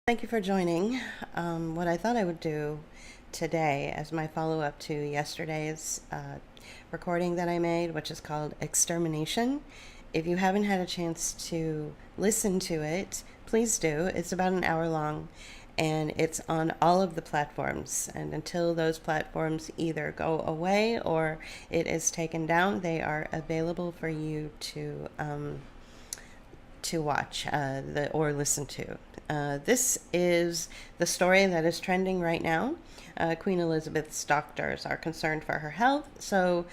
Thank you for joining. What I thought I would do today as my follow-up to yesterday's recording that I made, which is called Extermination. If you haven't had a chance to listen to it, please do. It's about an hour long, and it's on all of the platforms. And until those platforms either go away or it is taken down, they are available for you to watch or listen to. This is the story that is trending right now. Queen Elizabeth's doctors are concerned for her health, so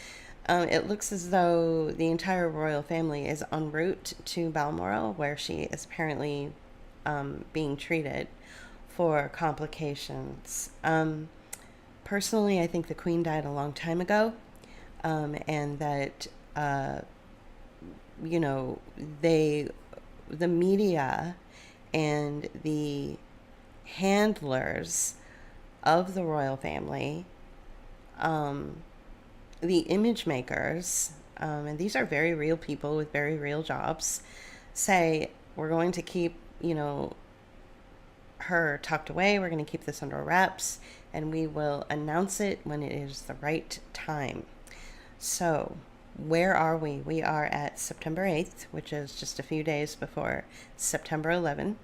it looks as though the entire royal family is en route to Balmoral, where she is apparently being treated for complications. Personally, I think the Queen died a long time ago, and that the media and the handlers of the royal family, the image makers, and these are very real people with very real jobs, say, we're going to keep, her tucked away. We're going to keep this under wraps, and we will announce it when it is the right time. So, where are we? We are at September 8th, which is just a few days before September 11th.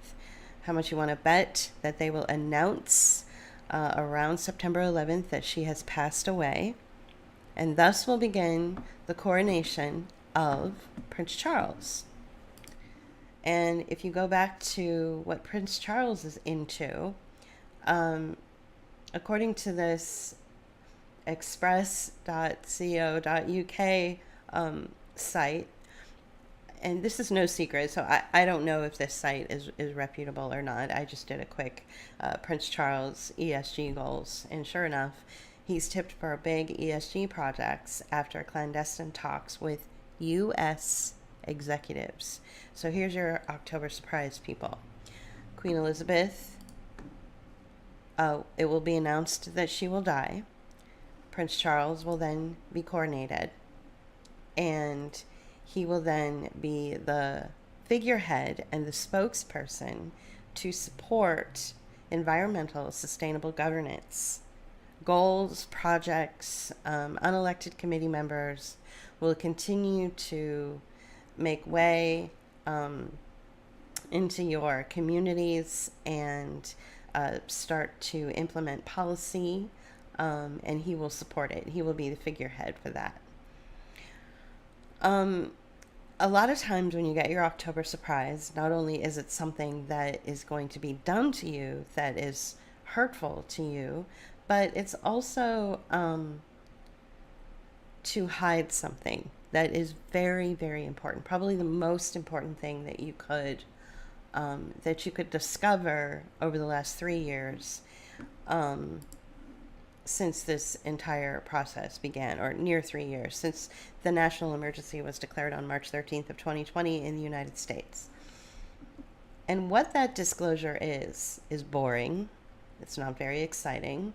How much you want to bet that they will announce around September 11th that she has passed away, and thus will begin the coronation of Prince Charles. And if you go back to what Prince Charles is into, according to this express.co.uk site, and this is no secret, so I don't know if this site is reputable or not. I just did a quick Prince Charles ESG goals, and sure enough, he's tipped for big ESG projects after clandestine talks with U.S. executives. So here's your October surprise, people. Queen Elizabeth, it will be announced that she will die. Prince Charles will then be coronated, and he will then be the figurehead and the spokesperson to support environmental sustainable governance. Goals, projects, unelected committee members will continue to make way into your communities and start to implement policy, and he will support it. He will be the figurehead for that. A lot of times when you get your October surprise, not only is it something that is going to be done to you that is hurtful to you, but it's also to hide something that is very, very important. Probably the most important thing that you could discover over the last 3 years since this entire process began, or near 3 years, since the national emergency was declared on March 13th of 2020 in the United States. And what that disclosure is boring. It's not very exciting.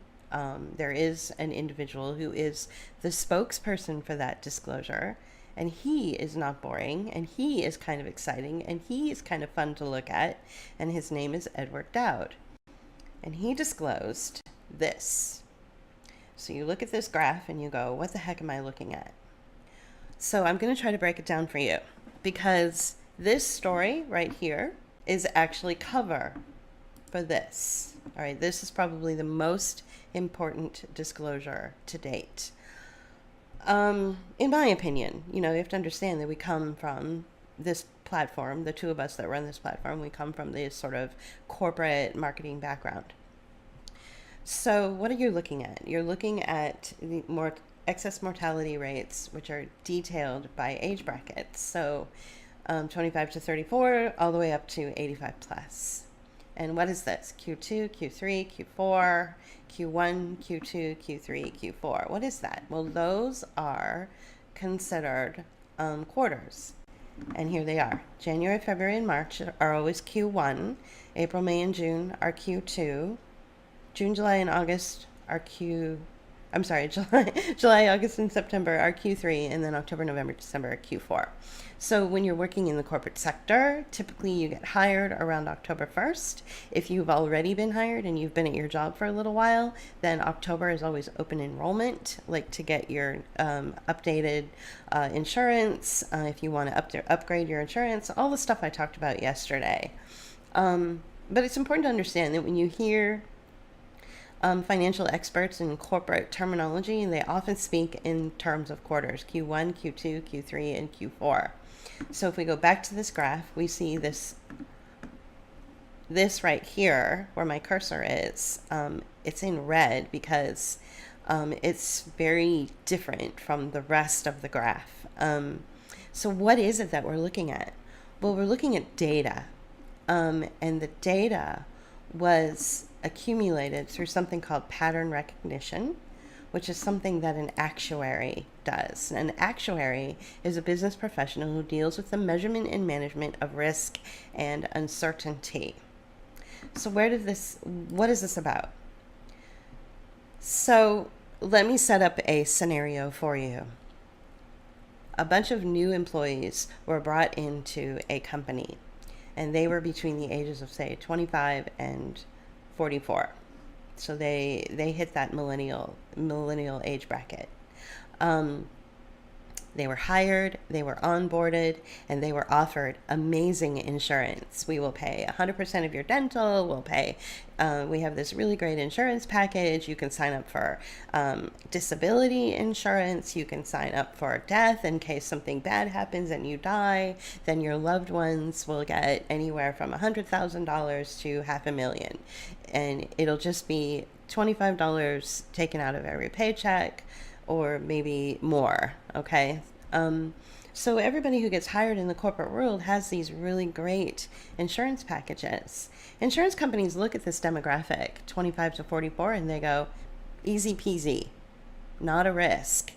There is an individual who is the spokesperson for that disclosure, and he is not boring, and he is kind of exciting, and he is kind of fun to look at, and his name is Edward Dowd. And he disclosed this. So you look at this graph and you go, what the heck am I looking at? So I'm going to try to break it down for you, because this story right here is actually cover for this. All right, this is probably the most important disclosure to date. In my opinion, you have to understand that we come from this platform, the two of us that run this platform, we come from this sort of corporate marketing background. So what are you looking at? You're looking at the excess mortality rates, which are detailed by age brackets. So 25 to 34, all the way up to 85 plus. And what is this? Q2, Q3, Q4, Q1, Q2, Q3, Q4. What is that? Well, those are considered quarters. And here they are. January, February, and March are always Q1. April, May, and June are Q2. June, July, and August are I'm sorry, July, August, and September are Q3, and then October, November, December are Q4. So when you're working in the corporate sector, typically you get hired around October 1st. If you've already been hired and you've been at your job for a little while, then October is always open enrollment, like to get your updated insurance, if you want to upgrade your insurance, all the stuff I talked about yesterday. But it's important to understand that when you hear financial experts in corporate terminology, they often speak in terms of quarters, Q1, Q2, Q3, and Q4. So if we go back to this graph, we see this right here where my cursor is. It's in red because it's very different from the rest of the graph. So what is it that we're looking at? Well, we're looking at data. And the data was accumulated through something called pattern recognition, which is something that an actuary does. An actuary is a business professional who deals with the measurement and management of risk and uncertainty. So what is this about? So let me set up a scenario for you. A bunch of new employees were brought into a company, and they were between the ages of, say, 25 and 44. So they hit that millennial age bracket. They were hired, they were onboarded, and they were offered amazing insurance. We will pay 100% of your dental. We'll pay, we have this really great insurance package. You can sign up for disability insurance. You can sign up for death in case something bad happens and you die. Then your loved ones will get anywhere from $100,000 to $500,000. And it'll just be $25 taken out of every paycheck, or maybe more, okay? So everybody who gets hired in the corporate world has these really great insurance packages. Insurance companies look at this demographic, 25 to 44, and they go, easy peasy, not a risk.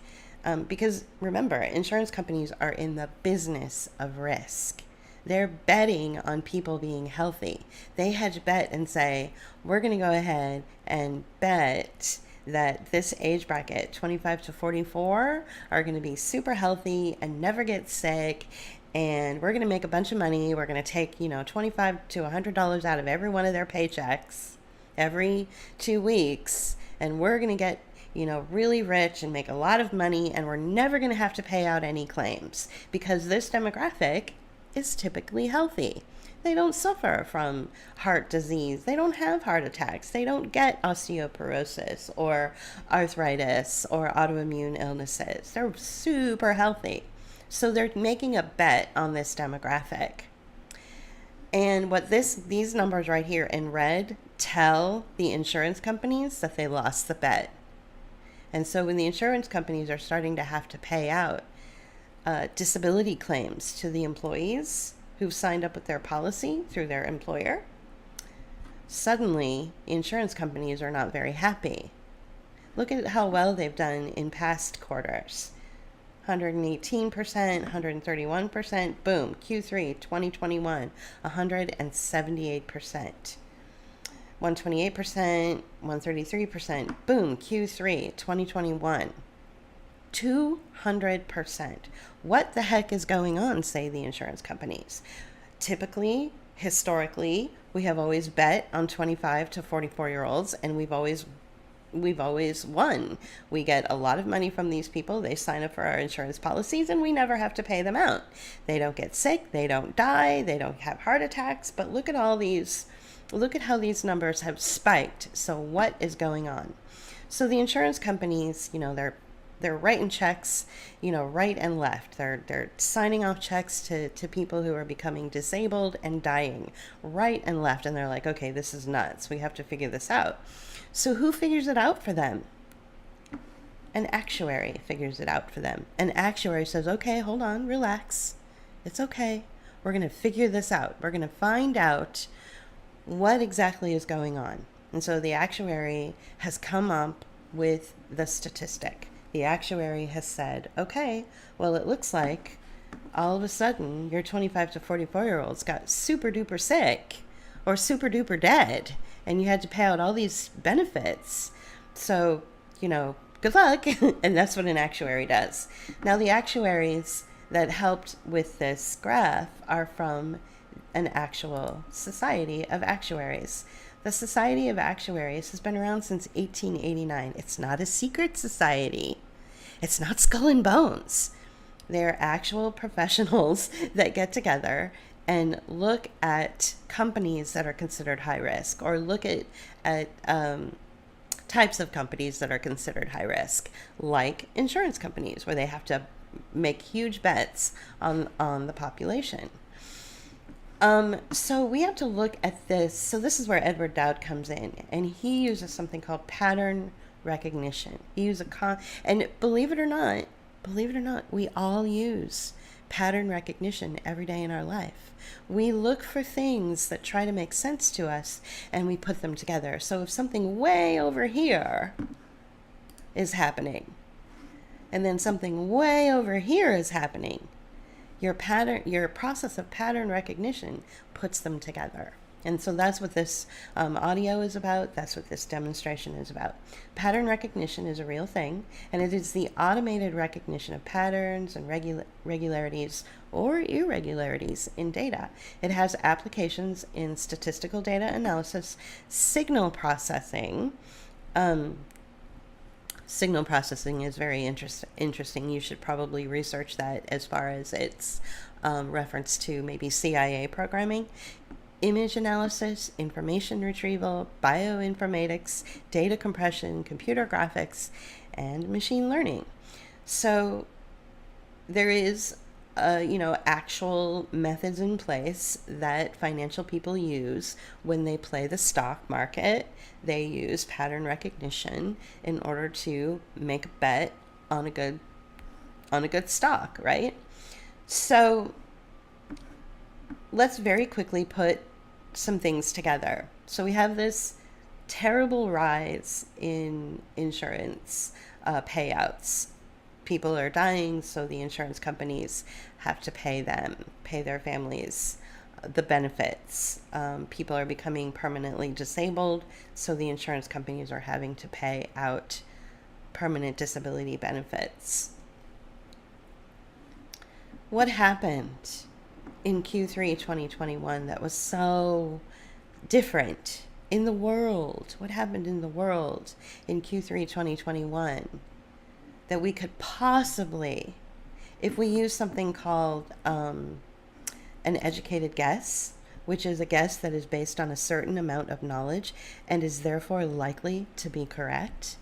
Because remember, insurance companies are in the business of risk. They're betting on people being healthy. They hedge bet and say, we're going to go ahead and bet that this age bracket, 25 to 44, are going to be super healthy and never get sick, and we're going to make a bunch of money. We're going to take, $25 to $100 out of every one of their paychecks every 2 weeks, and we're going to get, really rich and make a lot of money, and we're never going to have to pay out any claims because this demographic is typically healthy. They don't suffer from heart disease. They don't have heart attacks. They don't get osteoporosis or arthritis or autoimmune illnesses. They're super healthy. So they're making a bet on this demographic. And what these numbers right here in red tell the insurance companies that they lost the bet. And so when the insurance companies are starting to have to pay out disability claims to the employees who've signed up with their policy through their employer, suddenly insurance companies are not very happy. Look at how well they've done in past quarters. 118%, 131%, boom, Q3 2021, 178%. 128%, 133%, boom, Q3 2021. 200%. What the heck is going on, say the insurance companies? Typically, historically, we have always bet on 25 to 44-year-olds, and we've always won. We get a lot of money from these people. They sign up for our insurance policies, and we never have to pay them out. They don't get sick. They don't die. They don't have heart attacks. But look at how these numbers have spiked. So what is going on? So the insurance companies, they're writing checks, right and left. They're signing off checks to people who are becoming disabled and dying, right and left. And they're like, okay, this is nuts. We have to figure this out. So who figures it out for them? An actuary figures it out for them. An actuary says, okay, hold on, relax. It's okay. We're going to figure this out. We're going to find out what exactly is going on. And so the actuary has come up with the statistic. The actuary has said, okay, well, it looks like all of a sudden your 25 to 44-year-olds got super duper sick or super duper dead, and you had to pay out all these benefits. So, good luck. And that's what an actuary does. Now, the actuaries that helped with this graph are from an actual society of actuaries. The Society of Actuaries has been around since 1889. It's not a secret society. It's not Skull and Bones. They're actual professionals that get together and look at companies that are considered high risk, or look at types of companies that are considered high risk, like insurance companies, where they have to make huge bets on the population. So we have to look at this. So this is where Edward Dowd comes in, and he uses something called pattern recognition. He uses and believe it or not, we all use pattern recognition every day in our life. We look for things that try to make sense to us, and we put them together. So if something way over here is happening, and then something way over here is happening, your process of pattern recognition puts them together. And so that's what this audio is about. That's what this demonstration is about. Pattern recognition is a real thing, and it is the automated recognition of patterns and regularities or irregularities in data. It has applications in statistical data analysis, signal processing. Signal processing is very interesting. You should probably research that as far as its reference to maybe CIA programming. Image analysis, information retrieval, bioinformatics, data compression, computer graphics, and machine learning. So there is actual methods in place that financial people use when they play the stock market. They use pattern recognition in order to make a bet on a good stock, right? So let's very quickly put some things together. So we have this terrible rise in insurance payouts. People are dying, so the insurance companies have to pay their families the benefits. People are becoming permanently disabled, so the insurance companies are having to pay out permanent disability benefits. What happened in Q3 2021 that was so different in the world? What happened in the world in Q3 2021 that we could possibly, if we use something called an educated guess, which is a guess that is based on a certain amount of knowledge and is therefore likely to be correct,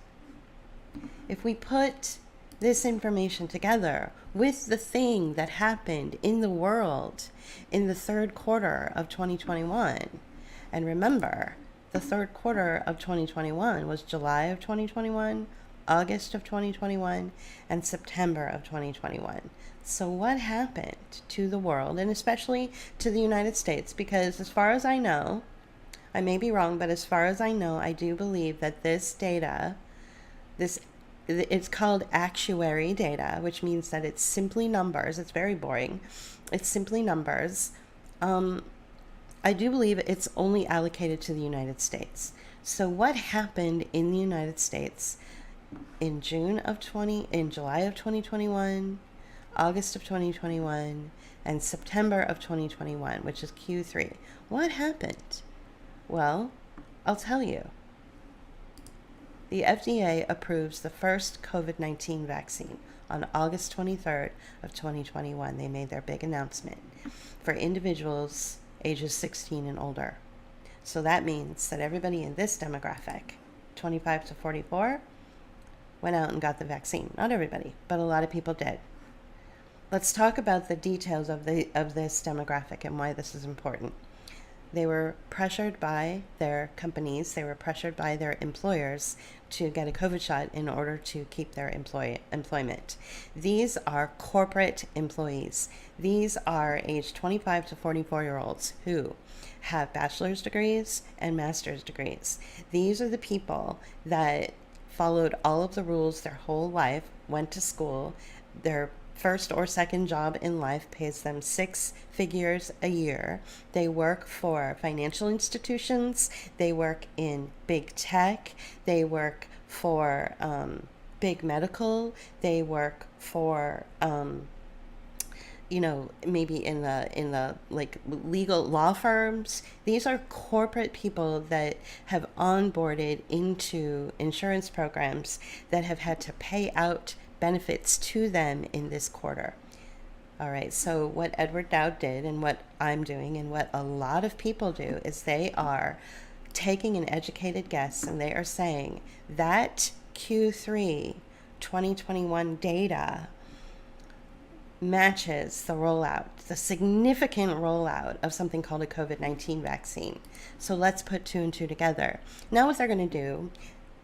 if we put this information together with the thing that happened in the world in the third quarter of 2021, and remember, the third quarter of 2021 was July of 2021, August of 2021, and September of 2021. So what happened to the world, and especially to the United States? Because as far as I know, I may be wrong, but as far as I know, I do believe that this data, it's called actuary data, which means that it's simply numbers. It's very boring. It's simply numbers. I do believe it's only allocated to the United States. So what happened in the United States in July of 2021, August of 2021, and September of 2021, which is Q3? What happened? Well, I'll tell you. The FDA approves the first COVID-19 vaccine on August 23rd of 2021. They made their big announcement for individuals ages 16 and older. So that means that everybody in this demographic, 25 to 44, went out and got the vaccine. Not everybody, but a lot of people did. Let's talk about the details of this demographic and why this is important. They were pressured by their companies, they were pressured by their employers to get a COVID shot in order to keep their employment. These are corporate employees. These are age 25 to 44-year-olds who have bachelor's degrees and master's degrees. These are the people that followed all of the rules their whole life, went to school. Their first or second job in life pays them 6 figures a year. They work for financial institutions. They work in big tech. They work for big medical. They work for, maybe in the like legal law firms. These are corporate people that have onboarded into insurance programs that have had to pay out benefits to them in this quarter. All right, so what Edward Dowd did and what I'm doing and what a lot of people do is they are taking an educated guess and they are saying that Q3 2021 data matches the significant rollout of something called a COVID-19 vaccine. So let's put two and two together. Now what they're going to do,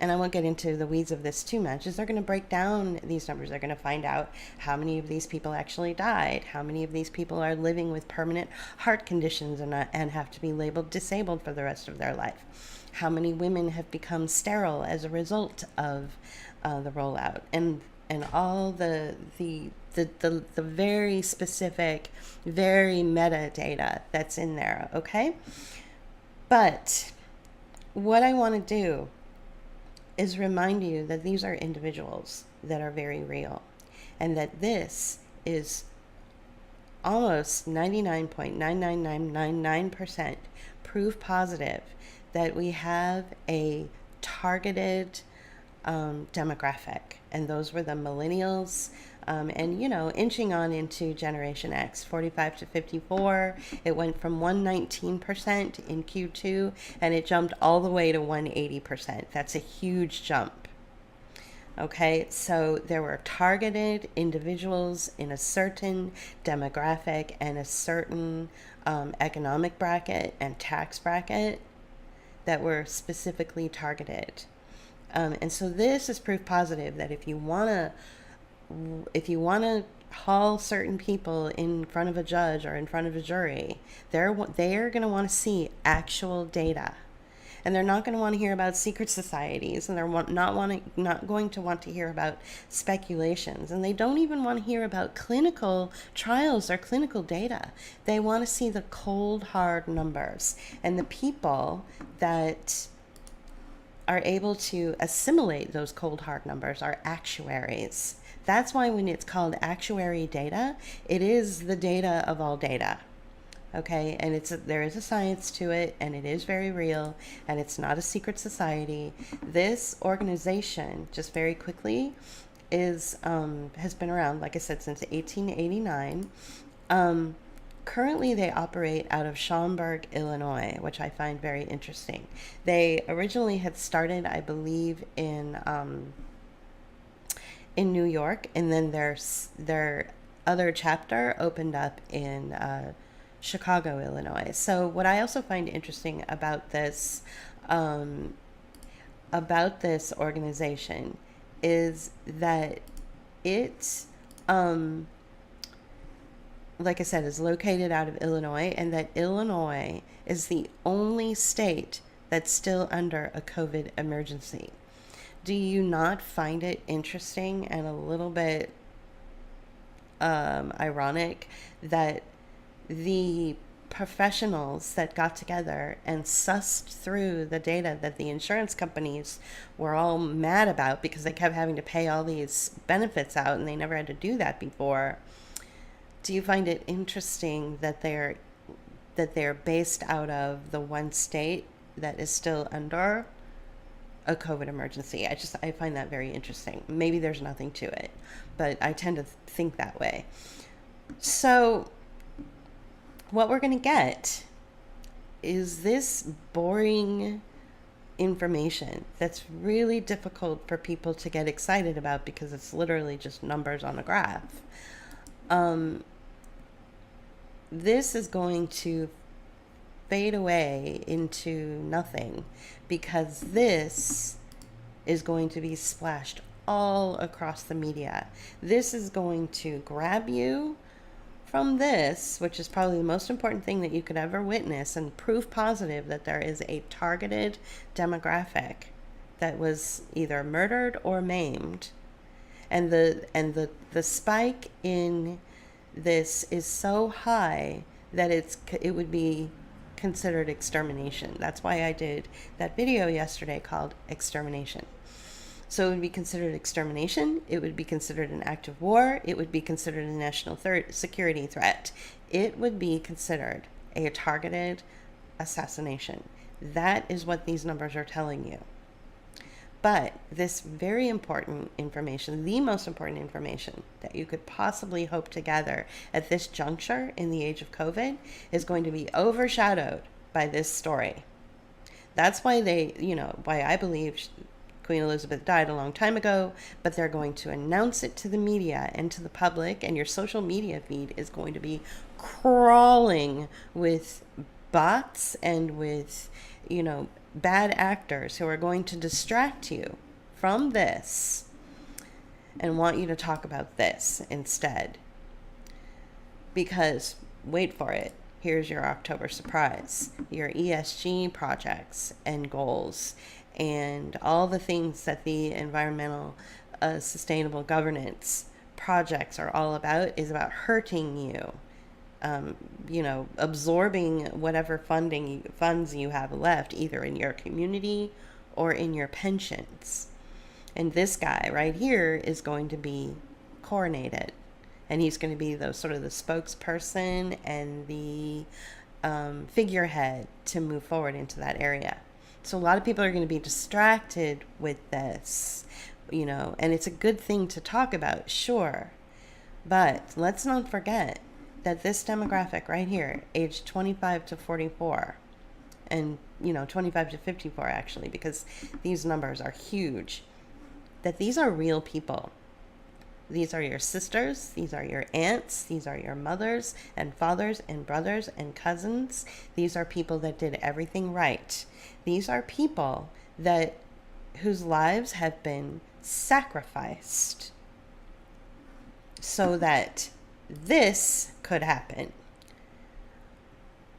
and I won't get into the weeds of this too much, is they're going to break down these numbers. They're going to find out how many of these people actually died, how many of these people are living with permanent heart conditions and have to be labeled disabled for the rest of their life, how many women have become sterile as a result of the rollout, and all the very specific, very metadata that's in there, okay? But what I want to do is remind you that these are individuals that are very real, and that this is almost 99.99999% proof positive that we have a targeted demographic, and those were the millennials, and inching on into Generation X, 45 to 54. It went from 119% in Q2 and it jumped all the way to 180%. That's a huge jump. Okay, so there were targeted individuals in a certain demographic and a certain economic bracket and tax bracket that were specifically targeted. And so this is proof positive that if you want to haul certain people in front of a judge or in front of a jury, they're going to want to see actual data, and they're not going to want to hear about secret societies, and they're not going to want to hear about speculations, and they don't even want to hear about clinical trials or clinical data. They want to see the cold hard numbers, and the people that are able to assimilate those cold hard numbers are actuaries. That's why when it's called actuary data, it is the data of all data. Okay, and there is a science to it, and it is very real, and it's not a secret society. This organization, just very quickly, has been around, like I said, since 1889. Currently, they operate out of Schaumburg, Illinois, which I find very interesting. They originally had started, I believe, in New York, and then their other chapter opened up in Chicago, Illinois. So what I also find interesting about this organization is that it like I said, is located out of Illinois, and that Illinois is the only state that's still under a COVID emergency. Do you not find it interesting and a little bit ironic that the professionals that got together and sussed through the data that the insurance companies were all mad about because they kept having to pay all these benefits out and they never had to do that before? Do you find it interesting that they're based out of the one state that is still under a COVID emergency? I find that very interesting. Maybe there's nothing to it, but I tend to think that way. So what we're going to get is this boring information that's really difficult for people to get excited about because it's literally just numbers on a graph. This is going to fade away into nothing because this is going to be splashed all across the media. This is going to grab you from this, which is probably the most important thing that you could ever witness, and proof positive that there is a targeted demographic that was either murdered or maimed. And the spike in this is so high that it would be considered extermination. That's why I did that video yesterday called Extermination. So it would be considered extermination. It would be considered an act of war. It would be considered a national security threat. It would be considered a targeted assassination. That is what these numbers are telling you. But this very important information, the most important information that you could possibly hope to gather at this juncture in the age of COVID, is going to be overshadowed by this story. That's why why I believe Queen Elizabeth died a long time ago, but they're going to announce it to the media and to the public, and your social media feed is going to be crawling with bots and with, bad actors who are going to distract you from this and want you to talk about this instead. Because, wait for it, here's your October surprise. Your ESG projects and goals and all the things that the environmental sustainable governance projects are all about is about hurting you. Absorbing whatever funds you have left, either in your community or in your pensions. And this guy right here is going to be coronated. And he's going to be the spokesperson and the figurehead to move forward into that area. So a lot of people are going to be distracted with this, and it's a good thing to talk about, sure. But let's not forget that this demographic right here, age 25 to 44, and 25 to 54 actually, because these numbers are huge, that these are real people. These are your sisters, these are your aunts, these are your mothers and fathers and brothers and cousins. These are people that did everything right. These are people whose lives have been sacrificed so that this could happen.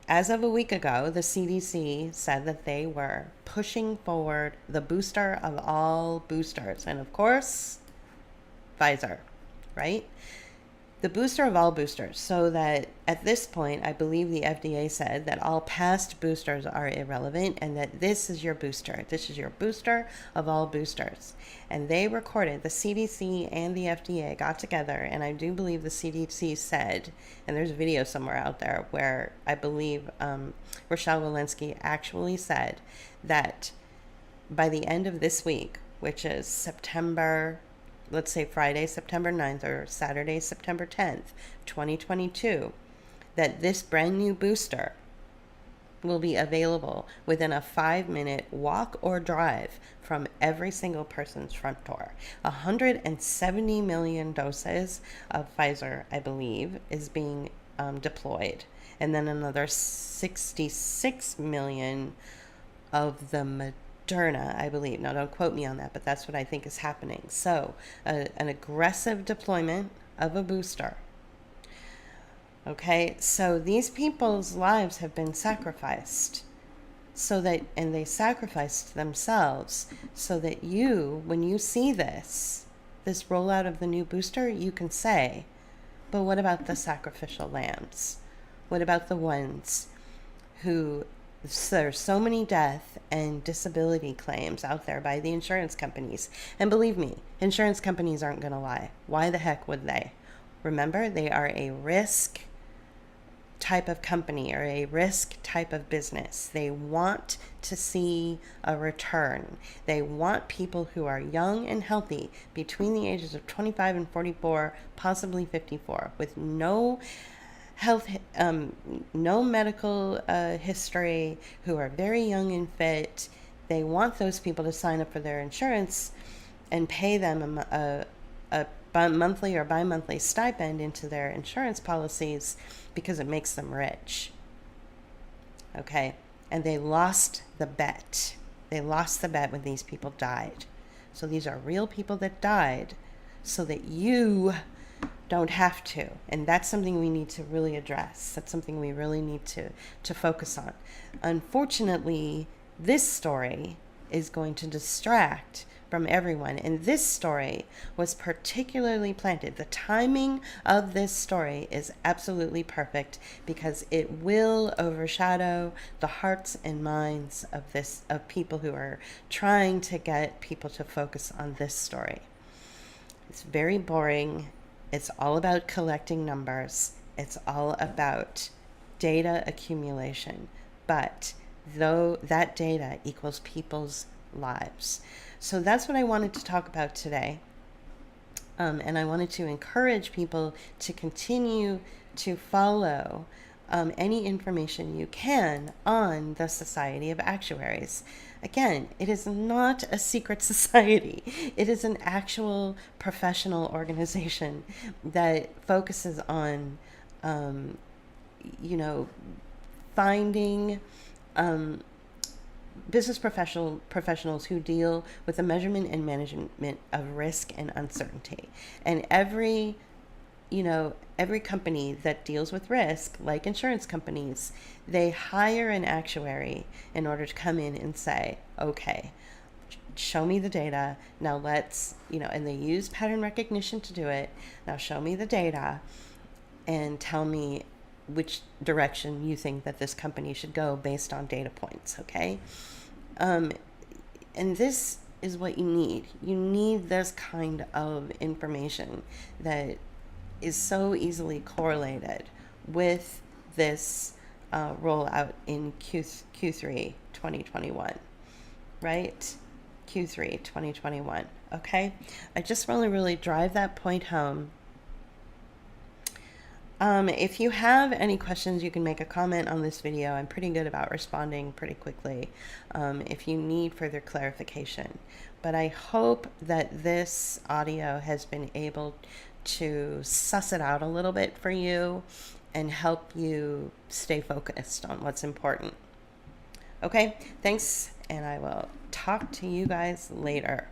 As of a week ago, the CDC said that they were pushing forward the booster of all boosters. And of course, Pfizer, right? The booster of all boosters. So that at this point, I believe the FDA said that all past boosters are irrelevant and that this is your booster. This is your booster of all boosters. And they recorded, the CDC and the FDA got together, and I do believe the CDC said, and there's a video somewhere out there where I believe Rochelle Walensky actually said that by the end of this week, which is September, let's say Friday, September 9th or Saturday, September 10th, 2022, that this brand new booster will be available within a 5-minute walk or drive from every single person's front door. 170 million doses of Pfizer, I believe, is being deployed. And then another 66 million of the Moderna, I believe. Now, don't quote me on that, but that's what I think is happening. So, an aggressive deployment of a booster. Okay, so these people's lives have been sacrificed and they sacrificed themselves so that you, when you see this rollout of the new booster, you can say, but what about the sacrificial lambs? What about the ones who, there's so many death and disability claims out there by the insurance companies. And believe me, insurance companies aren't going to lie. Why the heck would they? Remember, they are a risk type of company or a risk type of business. They want to see a return. They want people who are young and healthy between the ages of 25 and 44, possibly 54, with no health, no medical history, who are very young and fit. They want those people to sign up for their insurance and pay them a monthly or bi-monthly stipend into their insurance policies because it makes them rich. Okay? And they lost the bet. They lost the bet when these people died. So these are real people that died so that you don't have to. And that's something we need to really address. That's something we really need to focus on. Unfortunately, this story is going to distract from everyone. And this story was particularly planted. The timing of this story is absolutely perfect because it will overshadow the hearts and minds of people who are trying to get people to focus on this story. It's very boring. It's all about collecting numbers. It's all about data accumulation. But though that data equals people's lives. So that's what I wanted to talk about today. And I wanted to encourage people to continue to follow any information you can on the Society of Actuaries. Again, it is not a secret society. It is an actual professional organization that focuses on, finding business professionals who deal with the measurement and management of risk and uncertainty. And every company that deals with risk, like insurance companies, they hire an actuary in order to come in and say, okay, show me the data. Now let's, and they use pattern recognition to do it. Now show me the data and tell me which direction you think that this company should go based on data points, okay? And this is what you need. You need this kind of information that is so easily correlated with this rollout in Q3 2021, right? Q3 2021, okay? I just want to really drive that point home. If you have any questions, you can make a comment on this video. I'm pretty good about responding pretty quickly if you need further clarification. But I hope that this audio has been able to suss it out a little bit for you and help you stay focused on what's important. Okay, thanks, and I will talk to you guys later.